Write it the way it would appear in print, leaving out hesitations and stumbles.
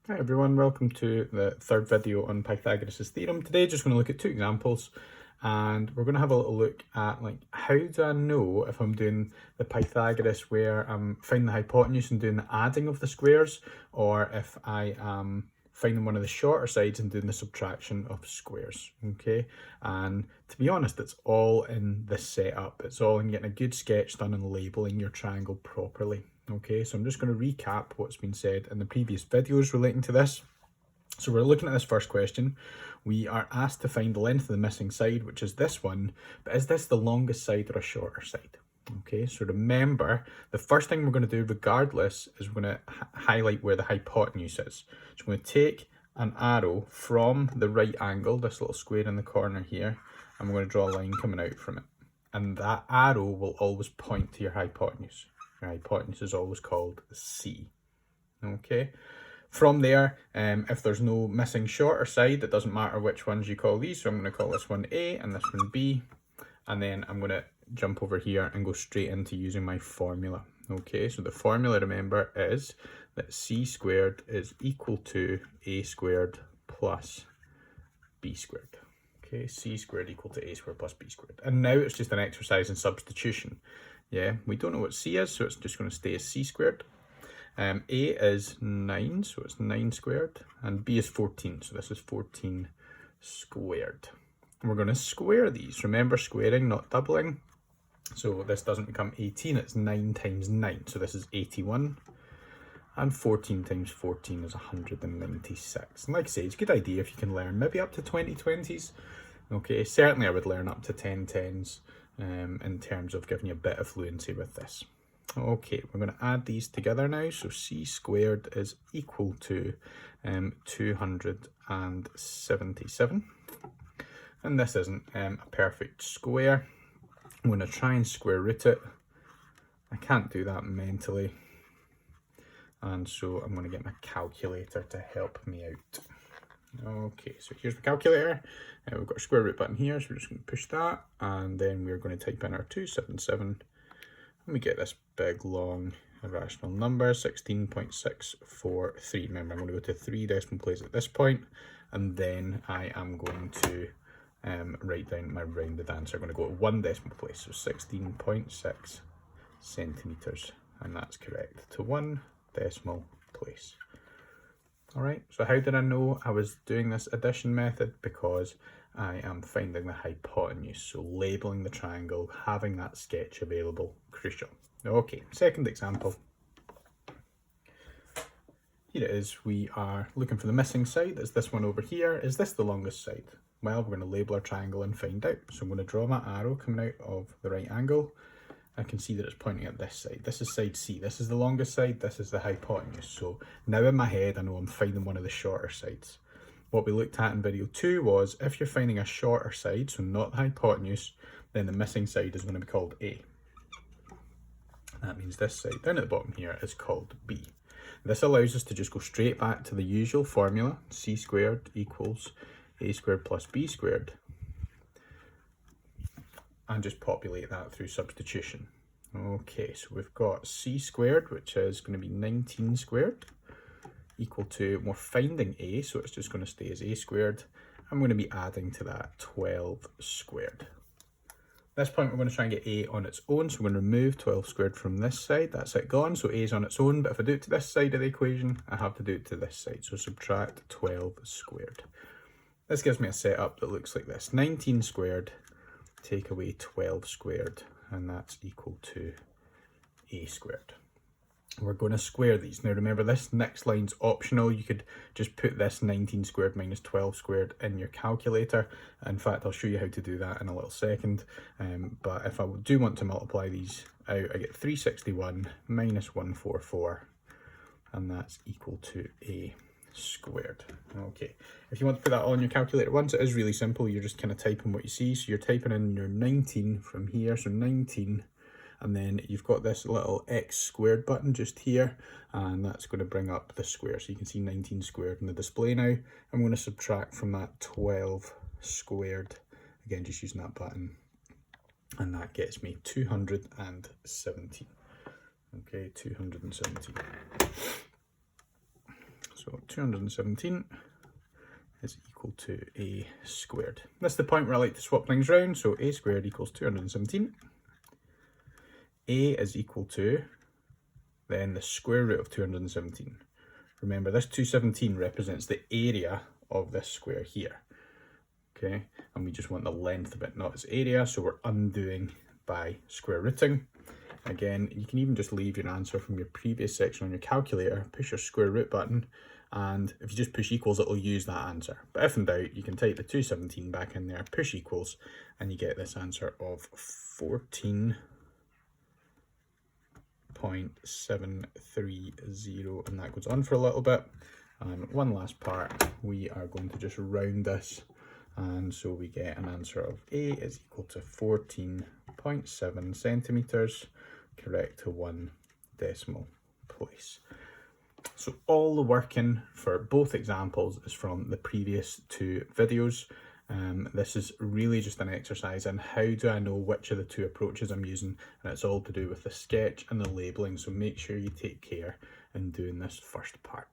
Hi everyone, welcome to the third video on Pythagoras' theorem. Today just going to look at two examples and we're going to have a little look at how do I know if I'm doing the Pythagoras where I'm finding the hypotenuse and doing the adding of the squares, or if I am finding one of the shorter sides and doing the subtraction of squares. Okay, and to be honest, it's all in this setup. It's all in getting a good sketch done and labeling your triangle properly. Okay, so I'm just going to recap what's been said in the previous videos relating to this. So we're looking at this first question. We are asked to find the length of the missing side, which is this one, but is this the longest side or a shorter side? Okay, so remember, the first thing we're going to do regardless is we're going to highlight where the hypotenuse is. So we're going to take an arrow from the right angle, this little square in the corner here, and we're going to draw a line coming out from it. And that arrow will always point to your hypotenuse. Your hypotenuse is always called C. Okay. From there, if there's no missing shorter side, it doesn't matter which ones you call these. So I'm going to call this one A and this one B. And then I'm going to jump over here and go straight into using my formula. Okay, so the formula, remember, is that C squared is equal to A squared plus B squared. Okay, C squared equal to A squared plus B squared. And now it's just an exercise in substitution. Yeah, we don't know what C is, so it's just going to stay as C squared. A is 9, so it's 9 squared, and B is 14, so this is 14 squared. And we're going to square these. Remember, squaring, not doubling. So this doesn't become 18, it's 9 times 9, so this is 81. And 14 times 14 is 196. And like I say, it's a good idea if you can learn maybe up to 20/20s. Okay, certainly I would learn up to 10/10s in terms of giving you a bit of fluency with this. Okay, we're going to add these together now. So C squared is equal to 277. And this isn't a perfect square. I'm going to try and square root it. I can't do that mentally. And so I'm going to get my calculator to help me out. Okay, so here's the calculator. We've got a square root button here, so we're just going to push that. And then we're going to type in our 277. And we get this big, long, irrational number, 16.643. Remember, I'm going to go to 3 decimal places at this point, and then I am going to write down my rounded answer. I'm going to go at 1 decimal place, so 16.6 centimetres, and that's correct, to 1 decimal place. All right, so how did I know I was doing this addition method? Because I am finding the hypotenuse, so labeling the triangle, having that sketch available, crucial. Okay, second example. Here it is, we are looking for the missing side. Is this one over here? Is this the longest side? Well, we're going to label our triangle and find out. So I'm going to draw my arrow coming out of the right angle. I can see that it's pointing at this side. This is side C. This is the longest side. This is the hypotenuse. So now in my head, I know I'm finding one of the shorter sides. What we looked at in video 2 was if you're finding a shorter side, so not the hypotenuse, then the missing side is going to be called A. That means this side down at the bottom here is called B. This allows us to just go straight back to the usual formula, C squared equals A squared plus B squared, and just populate that through substitution. Okay, so we've got C squared, which is going to be 19 squared, equal to, we're finding A, so it's just going to stay as A squared. I'm going to be adding to that 12 squared. At this point, we're going to try and get A on its own, so we're going to remove 12 squared from this side. That's it gone, so A is on its own, but if I do it to this side of the equation, I have to do it to this side, so subtract 12 squared. This gives me a setup that looks like this. 19 squared, take away 12 squared, and that's equal to A squared. We're going to square these. Now remember, this next line's optional. You could just put this 19 squared minus 12 squared in your calculator. In fact, I'll show you how to do that in a little second. But if I do want to multiply these out, I get 361 minus 144, and that's equal to A squared. Okay, if you want to put that on your calculator once, it is really simple. You're just kind of typing what you see. So you're typing in your 19 from here, so 19, and then you've got this little x squared button just here, and that's going to bring up the square. So you can see 19 squared in the display now. I'm going to subtract from that 12 squared, again just using that button, and that gets me 217. Okay, 217. So 217 is equal to a squared. This is the point where I like to swap things around, so a squared equals 217. A is equal to then the square root of 217. Remember, this 217 represents the area of this square here. Okay, and we just want the length of it, not its area, so we're undoing by square rooting. Again, you can even just leave your answer from your previous section on your calculator, push your square root button, and if you just push equals, it'll use that answer. But if in doubt, you can type the 217 back in there, push equals, and you get this answer of 14.730, and that goes on for a little bit. And one last part, we are going to just round this, and so we get an answer of A is equal to 14.7 centimeters, correct to 1 decimal place. So all the working for both examples is from the previous two videos. This is really just an exercise in how do I know which of the two approaches I'm using, and it's all to do with the sketch and the labelling, so make sure you take care in doing this first part.